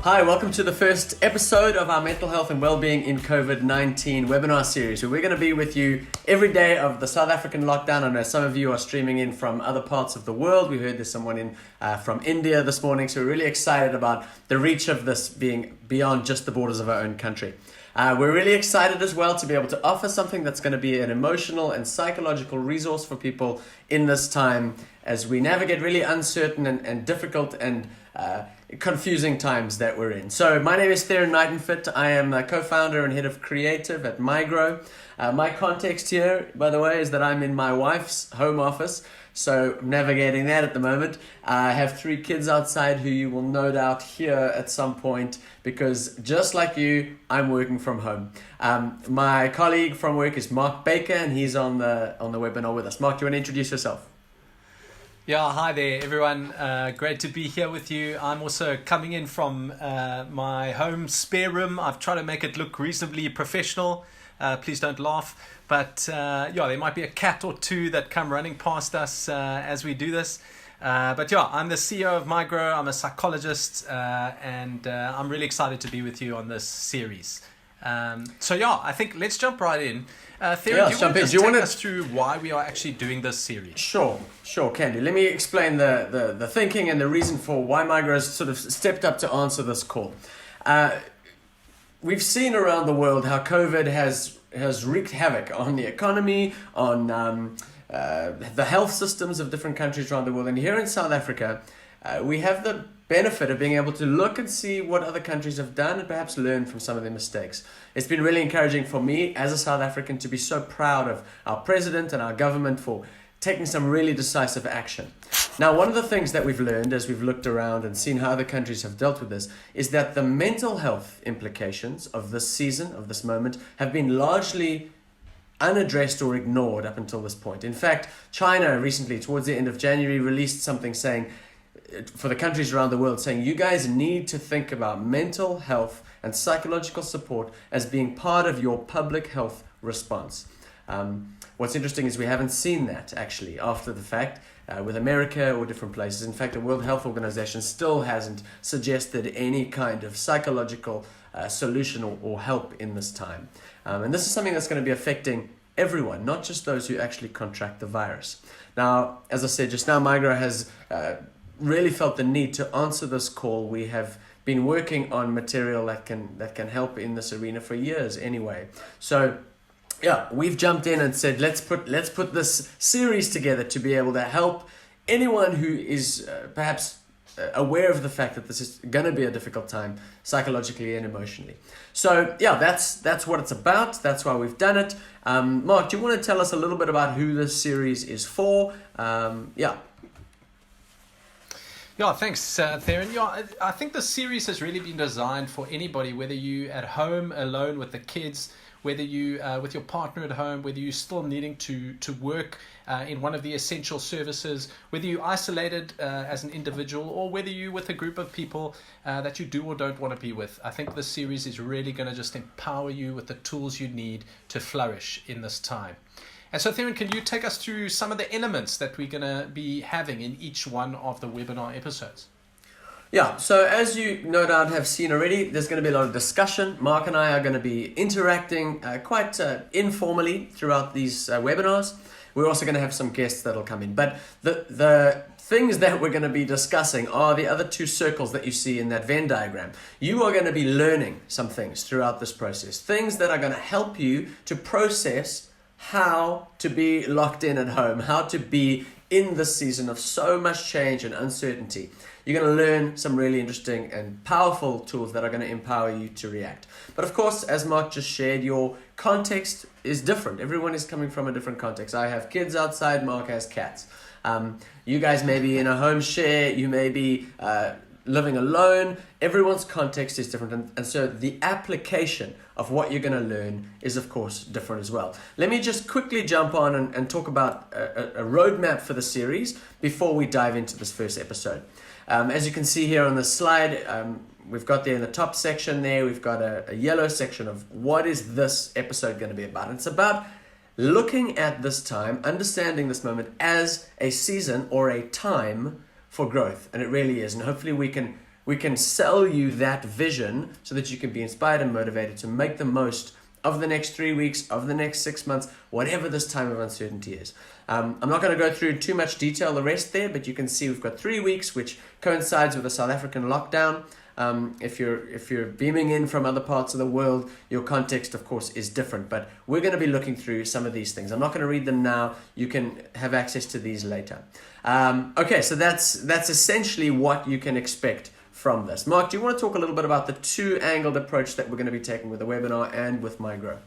Hi, welcome to the first episode of our Mental Health and Wellbeing in COVID-19 webinar series, where we're going to be with you every day of the South African lockdown. I know some of you are streaming in from other parts of the world. We heard there's someone in from India this morning, so we're really excited about the reach of this being beyond just the borders of our own country. We're really excited as well to be able to offer something that's going to be an emotional and psychological resource for people in this time as we navigate really uncertain and difficult and confusing times that we're in. So my name is Theron Nightenfit. I am a co-founder and head of creative at Mygrow. My context here, by the way, is that I'm in my wife's home office, so I'm navigating that at the moment. I have 3 kids outside who you will no doubt hear at some point because just like you, I'm working from home. My colleague from work is Mark Baker, and he's on the webinar with us. Mark, do you want to introduce yourself? Yeah, hi there everyone. Great to be here with you. I'm also coming in from my home spare room. I've tried to make it look reasonably professional. Please don't laugh. But there might be a cat or two that come running past us as we do this. But I'm the CEO of Mygrow. I'm a psychologist and I'm really excited to be with you on this series. I think let's jump right in. Theron, do you want to take us through why we are actually doing this series? Sure, can do. Let me explain the thinking and the reason for why Mygrow has sort of stepped up to answer this call. We've seen around the world how COVID has wreaked havoc on the economy, on the health systems of different countries around the world. And here in South Africa, we have the benefit of being able to look and see what other countries have done and perhaps learn from some of their mistakes. It's been really encouraging for me as a South African to be so proud of our president and our government for taking some really decisive action. Now, one of the things that we've learned as we've looked around and seen how other countries have dealt with this is that the mental health implications of this season, of this moment, have been largely unaddressed or ignored up until this point. In fact, China recently, towards the end of January, released something saying, for the countries around the world, saying you guys need to think about mental health and psychological support as being part of your public health response. What's interesting is we haven't seen that actually after the fact with America or different places. In fact, the World Health Organization still hasn't suggested any kind of psychological solution or help in this time. And this is something that's going to be affecting everyone, not just those who actually contract the virus. Now, as I said just now, Mygrow has really felt the need to answer this call. We have been working on material that can help in this arena for years anyway. So we've jumped in and said let's put this series together to be able to help anyone who is perhaps aware of the fact that this is going to be a difficult time psychologically and emotionally. So that's what it's about. That's why we've done it. Mark, do you want to tell us a little bit about who this series is for? Yeah, thanks, Theron. I think the series has really been designed for anybody, whether you at home alone with the kids, whether you with your partner at home, whether you're still needing to work in one of the essential services, whether you're isolated as an individual, or whether you're with a group of people that you do or don't want to be with. I think this series is really going to just empower you with the tools you need to flourish in this time. And so, Theron, can you take us through some of the elements that we're going to be having in each one of the webinar episodes? Yeah, so as you no doubt have seen already, there's going to be a lot of discussion. Mark and I are going to be interacting quite informally throughout these webinars. We're also going to have some guests that'll come in. But the things that we're going to be discussing are the other 2 circles that you see in that Venn diagram. You are going to be learning some things throughout this process, things that are going to help you to process how to be locked in at home, how to be in this season of so much change and uncertainty. You're going to learn some really interesting and powerful tools that are going to empower you to react. But of course, as Mark just shared, your context is different. Everyone is coming from a different context. I have kids outside, Mark has cats. You guys may be in a home share, you may be living alone. Everyone's context is different, and so the application of what you're going to learn is of course different as well. Let me just quickly jump on and talk about a roadmap for the series before we dive into this first episode. As you can see here on the slide, we've got there in the top section there, we've got a yellow section of what is this episode going to be about. And it's about looking at this time, understanding this moment as a season or a time for growth, and it really is. And hopefully we can We can sell you that vision so that you can be inspired and motivated to make the most of the next 3 weeks, of the next 6 months, whatever this time of uncertainty is. I'm not going to go through too much detail the rest there, but you can see we've got 3 weeks, which coincides with the South African lockdown. If you're beaming in from other parts of the world, your context, of course, is different. But we're going to be looking through some of these things. I'm not going to read them now. You can have access to these later. Okay, so that's essentially what you can expect from this. Mark, do you want to talk a little bit about the two-angled approach that we're going to be taking with the webinar and with Mygrow?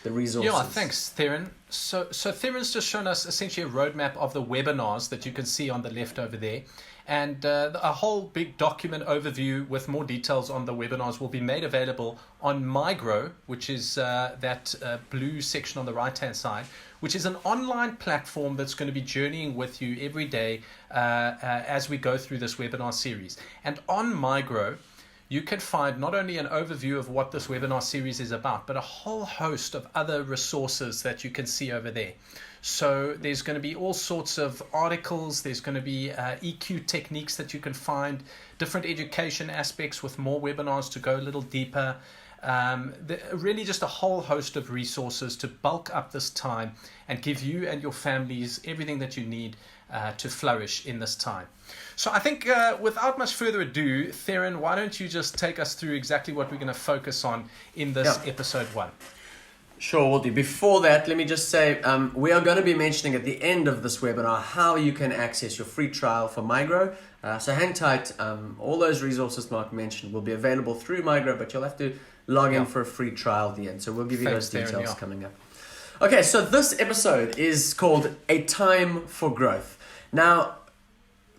The resources. Yeah, thanks, Theron. So Theron's just shown us essentially a roadmap of the webinars that you can see on the left over there. And a whole big document overview with more details on the webinars will be made available on Mygrow, which is that blue section on the right-hand side, which is an online platform that's going to be journeying with you every day as we go through this webinar series. And on Mygrow, you can find not only an overview of what this webinar series is about, but a whole host of other resources that you can see over there. So there's going to be all sorts of articles, there's going to be EQ techniques that you can find, different education aspects with more webinars to go a little deeper. Really just a whole host of resources to bulk up this time and give you and your families everything that you need to flourish in this time. So I think without much further ado, Theron, why don't you just take us through exactly what we're going to focus on in this episode 1? Sure, will do. Before that, let me just say we are going to be mentioning at the end of this webinar how you can access your free trial for Mygrow. So hang tight. All those resources Mark mentioned will be available through Mygrow, but you'll have to log in for a free trial at the end. So we'll give you those details coming up. Okay, so this episode is called A Time for Growth. Now,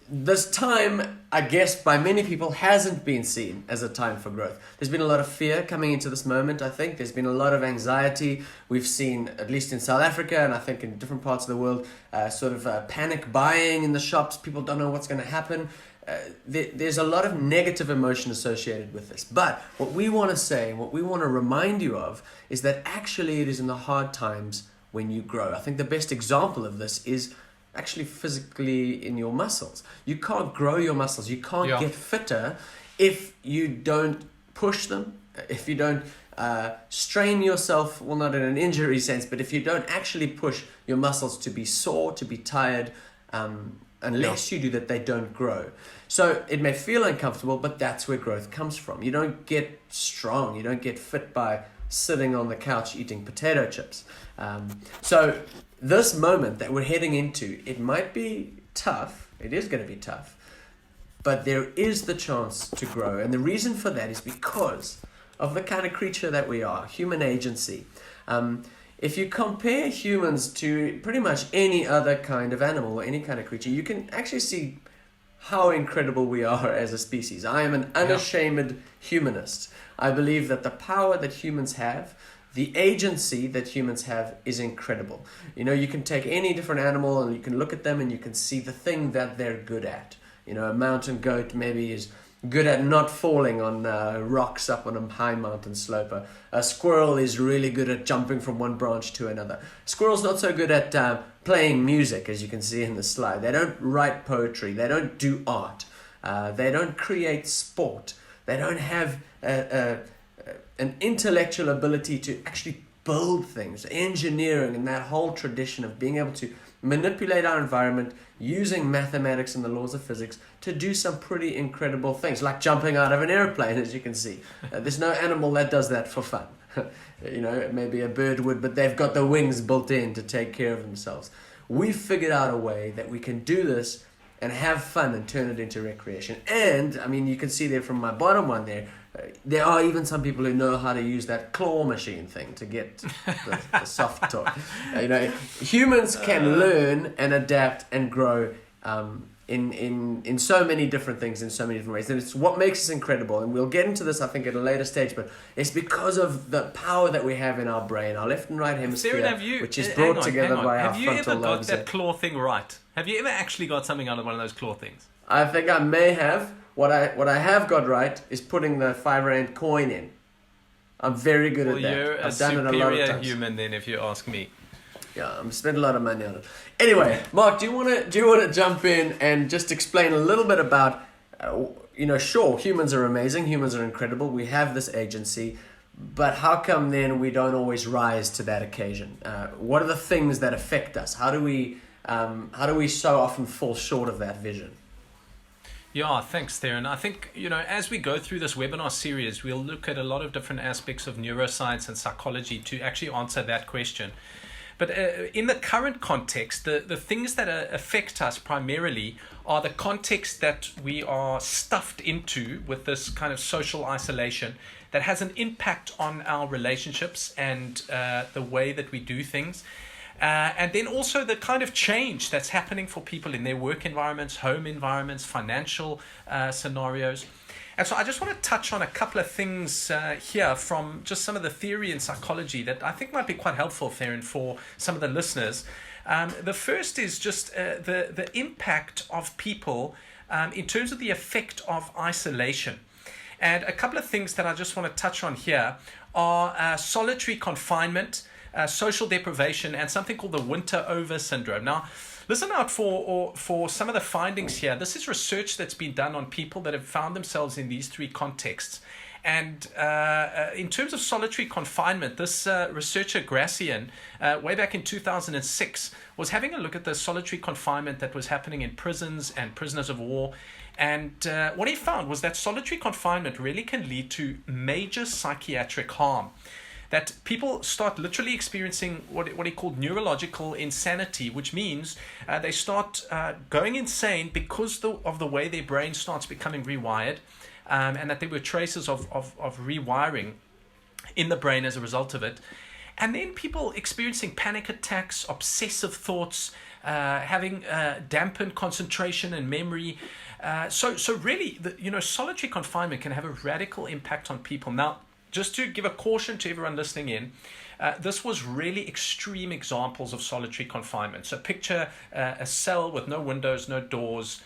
this time, I guess, by many people hasn't been seen as a time for growth. There's been a lot of fear coming into this moment, I think. There's been a lot of anxiety. We've seen, at least in South Africa, and I think in different parts of the world, panic buying in the shops. People don't know what's going to happen. There's a lot of negative emotion associated with this. But what we want to say, what we want to remind you of, is that actually it is in the hard times when you grow. I think the best example of this is actually physically in your muscles. You can't grow your muscles. You can't get fitter if you don't push them, if you don't strain yourself, well, not in an injury sense, but if you don't actually push your muscles to be sore, to be tired, unless you do that, they don't grow. So it may feel uncomfortable, but that's where growth comes from. You don't get strong. You don't get fit by sitting on the couch eating potato chips. So this moment that we're heading into, it might be tough. It is going to be tough. But there is the chance to grow. And the reason for that is because of the kind of creature that we are, human agency. If you compare humans to pretty much any other kind of animal or any kind of creature, you can actually see how incredible we are as a species. I am an unashamed humanist. I believe that the power that humans have, the agency that humans have, is incredible. You know, you can take any different animal and you can look at them and you can see the thing that they're good at. You know, a mountain goat maybe is good at not falling on rocks up on a high mountain slope. A squirrel is really good at jumping from one branch to another. Squirrel's not so good at playing music, as you can see in the slide. They don't write poetry. They don't do art. They don't create sport. They don't have an intellectual ability to actually build things, engineering, and that whole tradition of being able to manipulate our environment using mathematics and the laws of physics to do some pretty incredible things, like jumping out of an airplane, as you can see. There's no animal that does that for fun. You know, maybe a bird would, but they've got the wings built in to take care of themselves. We've figured out a way that we can do this and have fun and turn it into recreation. And, I mean, you can see there from my bottom one there are even some people who know how to use that claw machine thing to get the soft toy. You know, humans can learn and adapt and grow in so many different things, in so many different ways. And it's what makes us incredible. And we'll get into this, I think, at a later stage. But it's because of the power that we have in our brain, our left and right hemisphere, which is brought together by our frontal lobes. Have you ever got that claw thing right? Have you ever actually got something out of one of those claw things? I think I may have. What I have got right is putting the 5 Rand coin in. I'm very good at that. I've done it a lot of times. You're a superior human then, if you ask me. Yeah, I've spent a lot of money on it. Anyway, Mark, do you want to jump in and just explain a little bit about sure, humans are amazing, humans are incredible, we have this agency, but how come then we don't always rise to that occasion? What are the things that affect us? How do we so often fall short of that vision? Yeah, thanks, Theron. I think, as we go through this webinar series, we'll look at a lot of different aspects of neuroscience and psychology to actually answer that question. But in the current context, the things that affect us primarily are the context that we are stuffed into with this kind of social isolation that has an impact on our relationships and the way that we do things. And then also the kind of change that's happening for people in their work environments, home environments, financial scenarios. And so I just want to touch on a couple of things here from just some of the theory in psychology that I think might be quite helpful, Theron, for some of the listeners. The first is just the impact of people in terms of the effect of isolation. And a couple of things that I just want to touch on here are solitary confinement, social deprivation, and something called the winter over syndrome. Now, listen out for some of the findings here. This is research that's been done on people that have found themselves in these three contexts. And in terms of solitary confinement, this researcher, Gracian, way back in 2006, was having a look at the solitary confinement that was happening in prisons and prisoners of war. And what he found was that solitary confinement really can lead to major psychiatric harm. That people start literally experiencing what he called neurological insanity, which means they start going insane because of the way their brain starts becoming rewired, and that there were traces of rewiring in the brain as a result of it. And then people experiencing panic attacks, obsessive thoughts, having dampened concentration and memory. So really, solitary confinement can have a radical impact on people. Now, just to give a caution to everyone listening in, this was really extreme examples of solitary confinement. So picture a cell with no windows, no doors,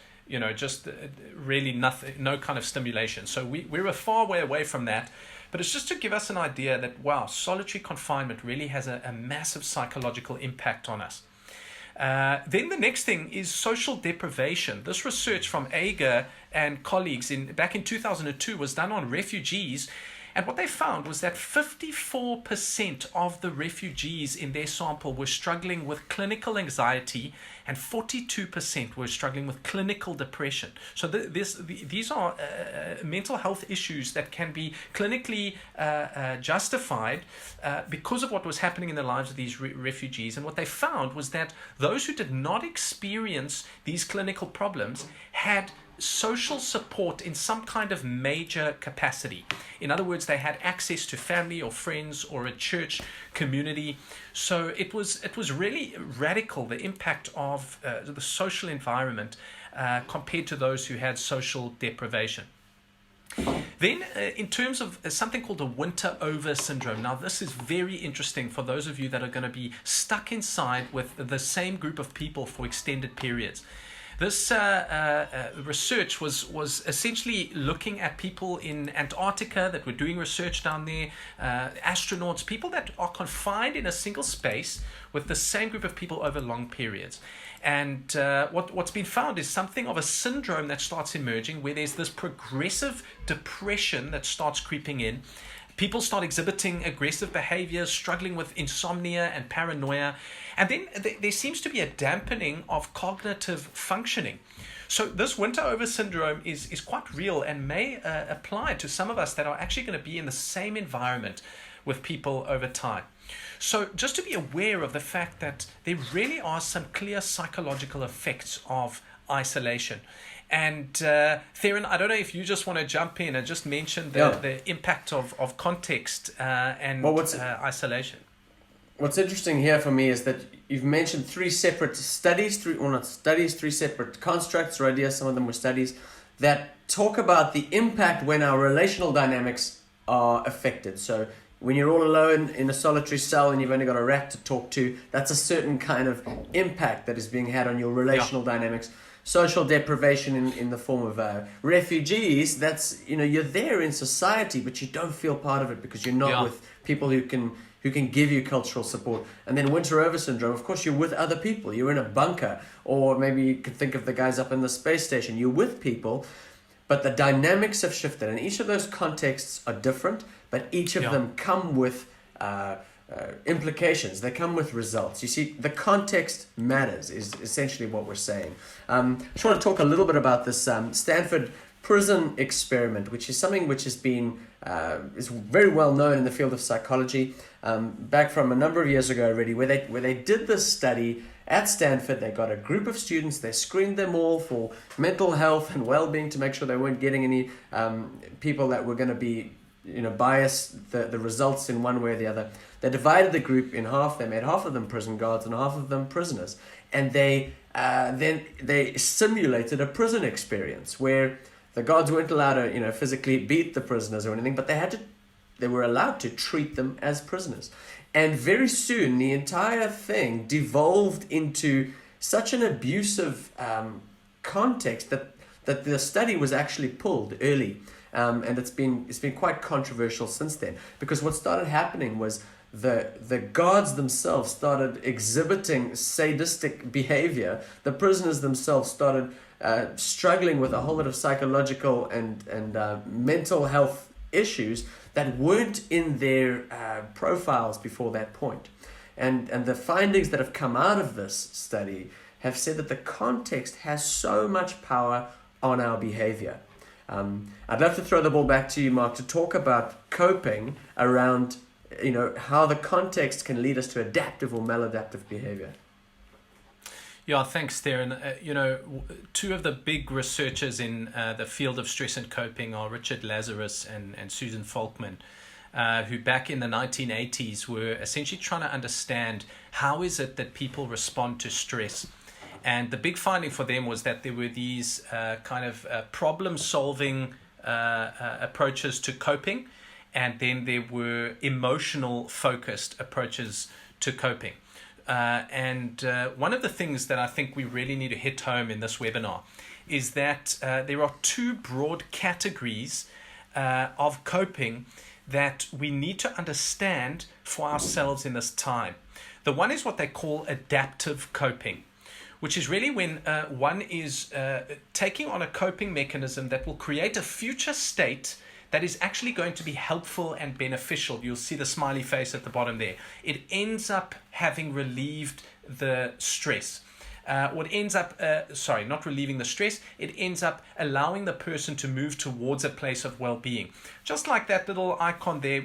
just really nothing, no kind of stimulation. So we're a far way away from that. But it's just to give us an idea that, wow, solitary confinement really has a massive psychological impact on us. Then the next thing is social deprivation. This research from Ager and colleagues back in 2002 was done on refugees. And what they found was that 54% of the refugees in their sample were struggling with clinical anxiety and 42% were struggling with clinical depression. So these are mental health issues that can be clinically justified because of what was happening in the lives of these refugees. And what they found was that those who did not experience these clinical problems had social support in some kind of major capacity. In other words, they had access to family or friends or a church community. So it was really radical, the impact of the social environment compared to those who had social deprivation. Then in terms of something called the winter over syndrome. Now this is very interesting for those of you that are going to be stuck inside with the same group of people for extended periods. This research was essentially looking at people in Antarctica that were doing research down there, astronauts, people that are confined in a single space with the same group of people over long periods. And what's been found is something of a syndrome that starts emerging where there's this progressive depression that starts creeping in. People start exhibiting aggressive behaviors, struggling with insomnia and paranoia. And then there seems to be a dampening of cognitive functioning. So this winter over syndrome is quite real and may apply to some of us that are actually going to be in the same environment with people over time. So just to be aware of the fact that there really are some clear psychological effects of isolation. And Theron, I don't know if you just want to jump in and just mention the impact of context and isolation. What's interesting here for me is that you've mentioned three separate studies, three separate constructs or ideas, some of them were studies, that talk about the impact when our relational dynamics are affected. So when you're all alone in a solitary cell and you've only got a rat to talk to, that's a certain kind of impact that is being had on your relational dynamics. Social deprivation in the form of refugees, that's, you're there in society, but you don't feel part of it because you're not with people who can give you cultural support. And then winter over syndrome, of course, you're with other people. You're in a bunker, or maybe you could think of the guys up in the space station. You're with people, but the dynamics have shifted, and each of those contexts are different, but each of them come with implications. They come with results. You see, the context matters, is essentially what we're saying. I just want to talk a little bit about this Stanford prison experiment, which is something which has been is very well known in the field of psychology, back from a number of years ago already, where they did this study at Stanford. They got a group of students, they screened them all for mental health and well-being to make sure they weren't getting any people that were going to be bias the results in one way or the other. They divided the group in half. They made half of them prison guards and half of them prisoners, and then they simulated a prison experience where the guards weren't allowed to physically beat the prisoners or anything, but they were allowed to treat them as prisoners. And very soon the entire thing devolved into such an abusive context that the study was actually pulled early. And it's been quite controversial since then, because what started happening was the guards themselves started exhibiting sadistic behavior. The prisoners themselves started struggling with a whole lot of psychological and mental health issues that weren't in their profiles before that point. And the findings that have come out of this study have said that the context has so much power on our behavior. I'd love to throw the ball back to you, Mark, to talk about coping around, how the context can lead us to adaptive or maladaptive behavior. Yeah, thanks, Darren. Two of the big researchers in the field of stress and coping are Richard Lazarus and Susan Folkman, who back in the 1980s were essentially trying to understand how is it that people respond to stress. And the big finding for them was that there were these problem-solving approaches to coping, and then there were emotional-focused approaches to coping. And one of the things that I think we really need to hit home in this webinar is that there are two broad categories of coping that we need to understand for ourselves in this time. The one is what they call adaptive coping, which is really when one is taking on a coping mechanism that will create a future state that is actually going to be helpful and beneficial. You'll see the smiley face at the bottom there. It ends up having relieved the stress. Not relieving the stress, it ends up allowing the person to move towards a place of well-being. Just like that little icon there,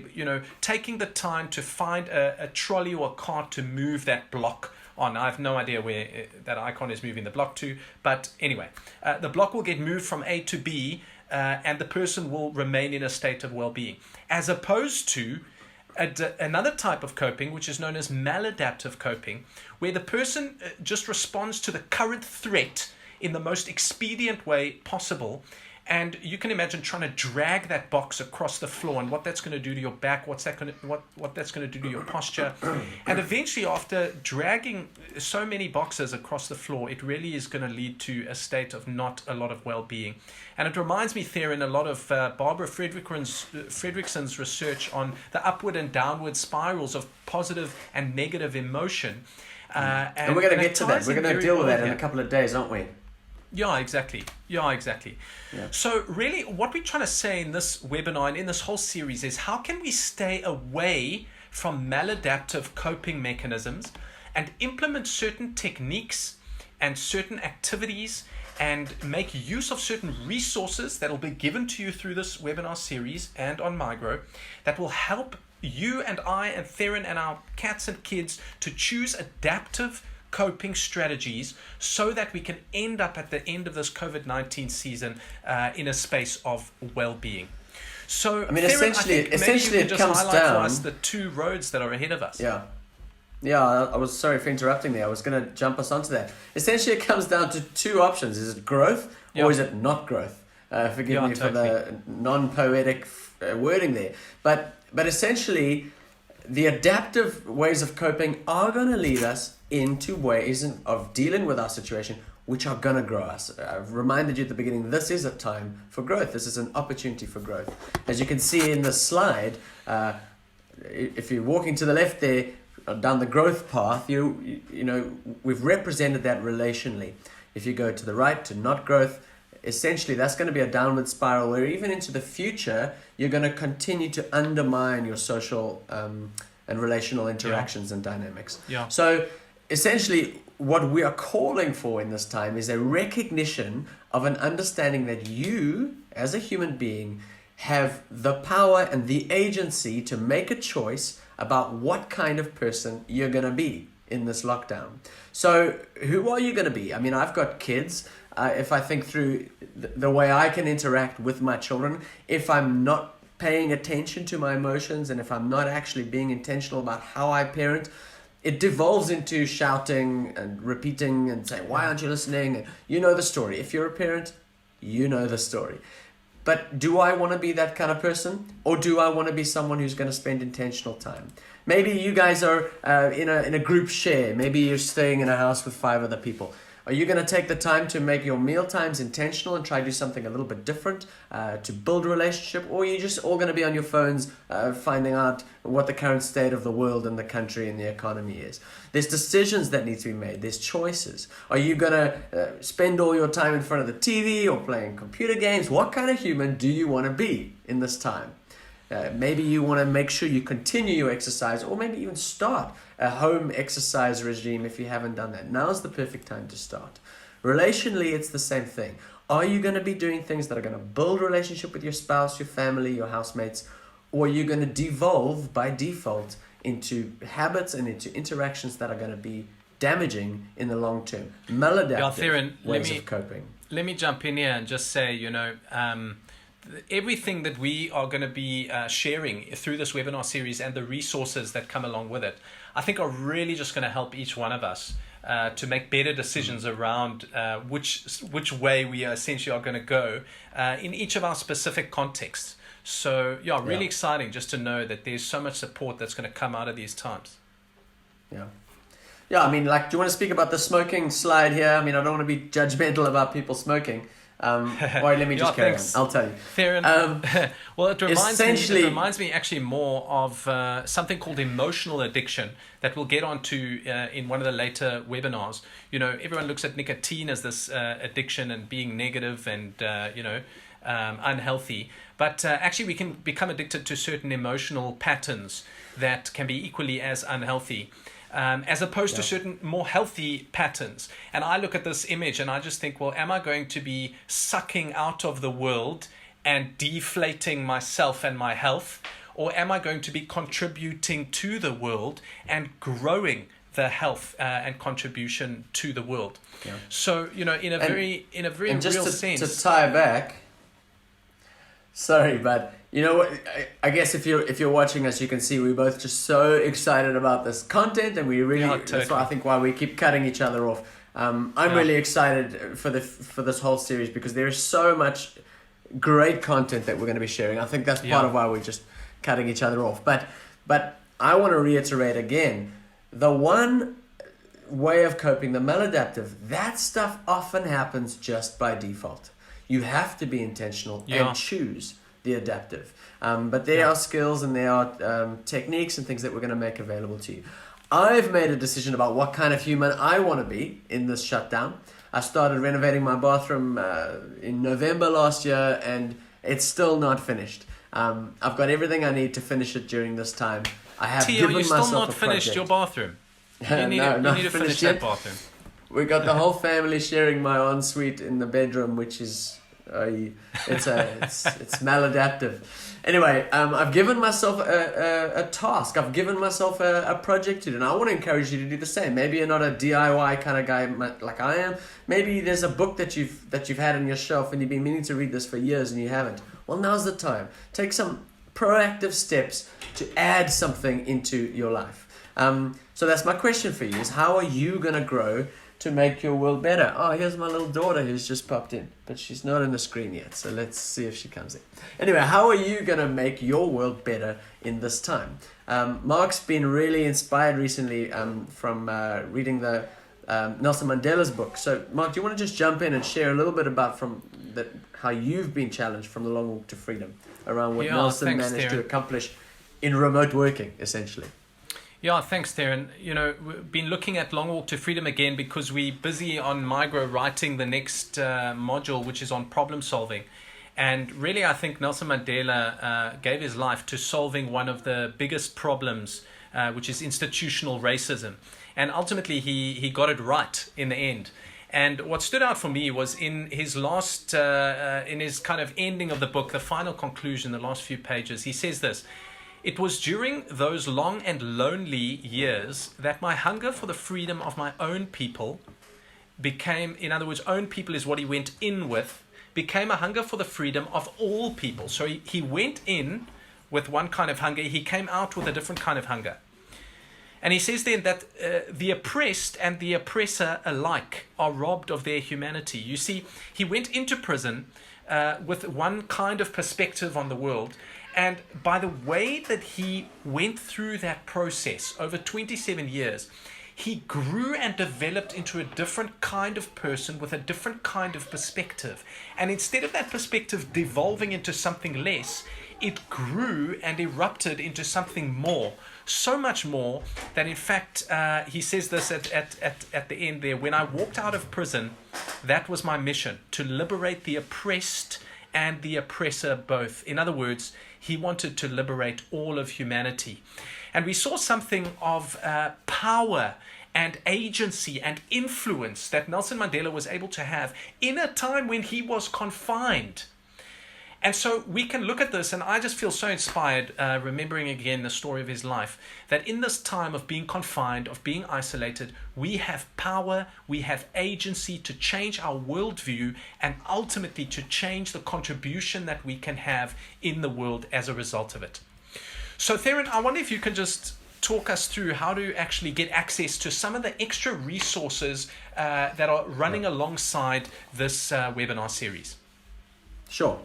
taking the time to find a trolley or a cart to move that block on. I have no idea where that icon is moving the block to, but anyway, the block will get moved from A to B, and the person will remain in a state of well-being, as opposed to another type of coping, which is known as maladaptive coping, where the person just responds to the current threat in the most expedient way possible. And you can imagine trying to drag that box across the floor and what that's going to do to your back, what that's going to do to your posture. And eventually, after dragging so many boxes across the floor, it really is going to lead to a state of not a lot of well-being. And it reminds me, Theron, a lot of Barbara Fredrickson's research on the upward and downward spirals of positive and negative emotion. And we're going to get to that. We're going to deal with that in a couple of days, aren't we? Yeah, exactly. Yeah. So really what we're trying to say in this webinar and in this whole series is how can we stay away from maladaptive coping mechanisms and implement certain techniques and certain activities and make use of certain resources that will be given to you through this webinar series and on Mygrow that will help you and I and Theron and our cats and kids to choose adaptive coping strategies so that we can end up at the end of this COVID-19 season in a space of well-being. So, Theron, essentially it comes down for us the two roads that are ahead of us. Yeah, I was sorry for interrupting there. I was going to jump us onto that. Essentially, it comes down to two options. Is it growth or is it not growth? Forgive me for the non-poetic wording there. But essentially, the adaptive ways of coping are going to lead us into ways of dealing with our situation which are going to grow us. I've reminded you at the beginning, this is a time for growth. This is an opportunity for growth. As you can see in the slide, if you're walking to the left there, down the growth path, you know, we've represented that relationally. If you go to the right to not growth, essentially that's going to be a downward spiral where even into the future, you're going to continue to undermine your social and relational interactions and dynamics. Yeah. So essentially, what we are calling for in this time is a recognition of an understanding that you, as a human being, have the power and the agency to make a choice about what kind of person you're going to be in this lockdown. So who are you going to be? I mean, I've got kids. If I think through the way I can interact with my children, if I'm not paying attention to my emotions and if I'm not actually being intentional about how I parent, it devolves into shouting and repeating and saying, why aren't you listening? And you know the story. If you're a parent, you know the story. But do I want to be that kind of person? Or do I want to be someone who's going to spend intentional time? Maybe you guys are in a group share. Maybe you're staying in a house with 5 other people. Are you going to take the time to make your meal times intentional and try to do something a little bit different to build a relationship? Or are you just all going to be on your phones finding out what the current state of the world and the country and the economy is? There's decisions that need to be made. There's choices. Are you going to spend all your time in front of the TV or playing computer games? What kind of human do you want to be in this time? Maybe you want to make sure you continue your exercise or maybe even start a home exercise regime if you haven't done that. Now's the perfect time to start. Relationally, it's the same thing. Are you going to be doing things that are going to build a relationship with your spouse, your family, your housemates, or are you going to devolve by default into habits and into interactions that are going to be damaging in the long term? Maladaptive ways of coping. Let me jump in here and just say, everything that we are going to be sharing through this webinar series and the resources that come along with it, I think are really just going to help each one of us to make better decisions around which way we essentially are going to go in each of our specific contexts. So really exciting just to know that there's so much support that's going to come out of these times. Yeah, I mean, do you want to speak about the smoking slide here? I mean, I don't want to be judgmental about people smoking. Let me just carry on. I'll tell you. Fair enough. Well, it reminds me actually more of something called emotional addiction that we'll get onto in one of the later webinars. Everyone looks at nicotine as this addiction and being negative and unhealthy, but actually we can become addicted to certain emotional patterns that can be equally as unhealthy. As opposed to certain more healthy patterns. And I look at this image and I just think, well, am I going to be sucking out of the world and deflating myself and my health? Or am I going to be contributing to the world and growing the health and contribution to the world? Yeah. So, in a very real sense. To tie back, sorry, but I guess if you're watching us, you can see we're both just so excited about this content, and we really that's why I think why we keep cutting each other off. I'm really excited for this whole series because there is so much great content that we're going to be sharing. I think that's part of why we're just cutting each other off. But I want to reiterate again, the one way of coping, the maladaptive, that stuff often happens just by default. You have to be intentional and choose the adaptive. But there are skills and there are techniques and things that we're going to make available to you. I've made a decision about what kind of human I want to be in this shutdown. I started renovating my bathroom in November last year and it's still not finished. I've got everything I need to finish it during this time. I have given myself a project. You still not finished your bathroom? You need to finish that bathroom. We got the whole family sharing my ensuite in the bedroom, which is it's maladaptive. Anyway, I've given myself a task. I've given myself a project to do, and I want to encourage you to do the same. Maybe you're not a DIY kind of guy like I am. Maybe there's a book that you've had on your shelf and you've been meaning to read this for years and you haven't. Well, now's the time. Take some proactive steps to add something into your life. So that's my question for you: is how are you going to grow to make your world better? Oh, here's my little daughter who's just popped in, but she's not on the screen yet, so let's see if she comes in. Anyway, how are you going to make your world better in this time? Mark's been really inspired recently from reading the Nelson Mandela's book. So, Mark, do you want to just jump in and share a little bit about how you've been challenged from the long walk to freedom around what Nelson managed to accomplish in remote working, essentially? Yeah, thanks, Theron. You know, we've been looking at Long Walk to Freedom again because we're busy on Mygrow writing the next module, which is on problem solving. And really, I think Nelson Mandela gave his life to solving one of the biggest problems, which is institutional racism. And ultimately, he got it right in the end. And what stood out for me was in his last, in his kind of ending of the book, the final conclusion, the last few pages, he says this: "It was during those long and lonely years that my hunger for the freedom of my own people became, in other words, own people is what he went in with, became a hunger for the freedom of all people." So he went in with one kind of hunger, he came out with a different kind of hunger. And he says then that the oppressed and the oppressor alike are robbed of their humanity. You see, he went into prison with one kind of perspective on the world. And by the way that he went through that process over 27 years, he grew and developed into a different kind of person with a different kind of perspective. And instead of that perspective devolving into something less, it grew and erupted into something more. So much more that, in fact, he says this at the end there: "When I walked out of prison, that was my mission, to liberate the oppressed and the oppressor both." In other words, he wanted to liberate all of humanity. And we saw something of power and agency and influence that Nelson Mandela was able to have in a time when he was confined. And so we can look at this, and I just feel so inspired, remembering again the story of his life, that in this time of being confined, of being isolated, we have power, we have agency to change our worldview, and ultimately to change the contribution that we can have in the world as a result of it. So Theron, I wonder if you can just talk us through how to actually get access to some of the extra resources that are running alongside this webinar series. Sure.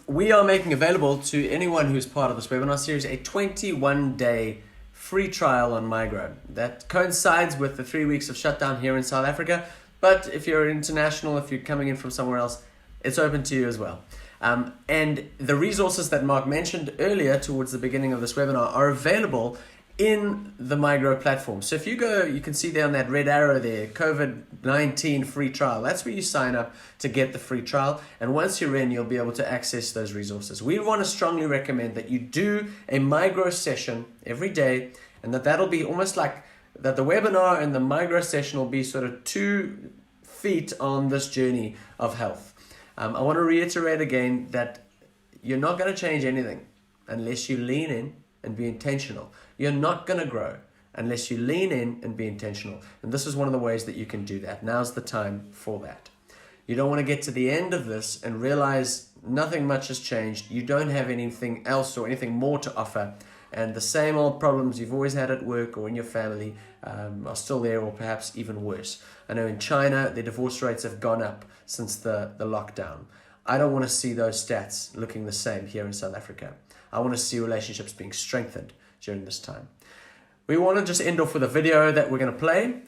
We are making available to anyone who's part of this webinar series a 21-day free trial on Mygrow. That coincides with the 3 weeks of shutdown here in South Africa, but if you're international, if you're coming in from somewhere else, it's open to you as well. And the resources that Mark mentioned earlier towards the beginning of this webinar are available in the Mygrow platform. So if you go, you can see there on that red arrow there, COVID-19 free trial. That's where you sign up to get the free trial. And once you're in, you'll be able to access those resources. We want to strongly recommend that you do a Mygrow session every day, and that'll be almost like that the webinar and the Mygrow session will be sort of 2 feet on this journey of health. I want to reiterate again that you're not going to change anything unless you lean in and be intentional. You're not going to grow unless you lean in and be intentional. And this is one of the ways that you can do that. Now's the time for that. You don't want to get to the end of this and realize nothing much has changed. You don't have anything else or anything more to offer. And the same old problems you've always had at work or in your family are still there, or perhaps even worse. I know in China, the divorce rates have gone up since the lockdown. I don't want to see those stats looking the same here in South Africa. I want to see relationships being strengthened during this time. We want to just end off with a video that we're going to play.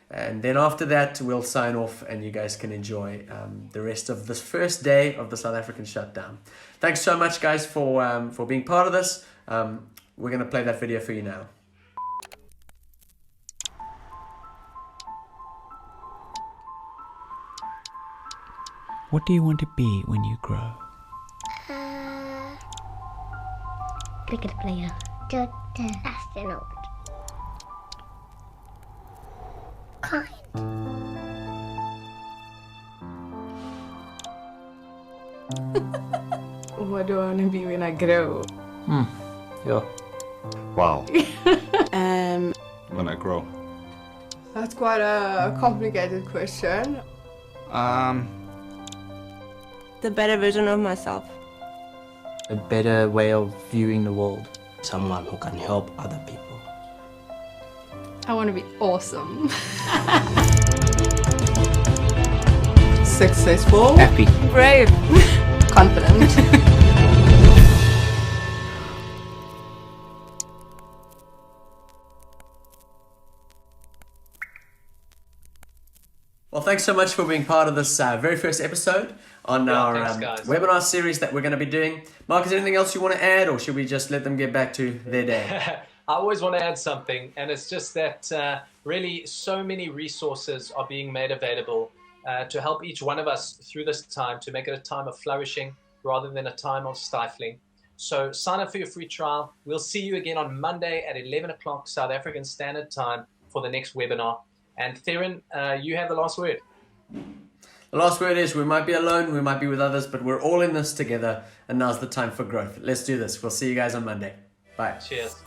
And then after that, we'll sign off and you guys can enjoy the rest of this first day of the South African shutdown. Thanks so much, guys, for being part of this. We're going to play that video for you now. What do you want to be when you grow? Cricket player. Doctor. Astronaut. Kind. What do I want to be when I grow? Yeah. Wow. When I grow. That's quite a complicated question. The better version of myself. A better way of viewing the world. Someone who can help other people. I want to be awesome. Successful. Happy. Brave. Confident. Well, thanks so much for being part of this very first episode on our webinar series that we're going to be doing. Mark, is there anything else you want to add, or should we just let them get back to their day? I always want to add something, and it's just that really so many resources are being made available to help each one of us through this time, to make it a time of flourishing rather than a time of stifling. So sign up for your free trial. We'll see you again on Monday at 11 o'clock South African Standard Time for the next webinar. And Theron, you have the last word. The last word is, we might be alone, we might be with others, but we're all in this together, and now's the time for growth. Let's do this. We'll see you guys on Monday. Bye. Cheers.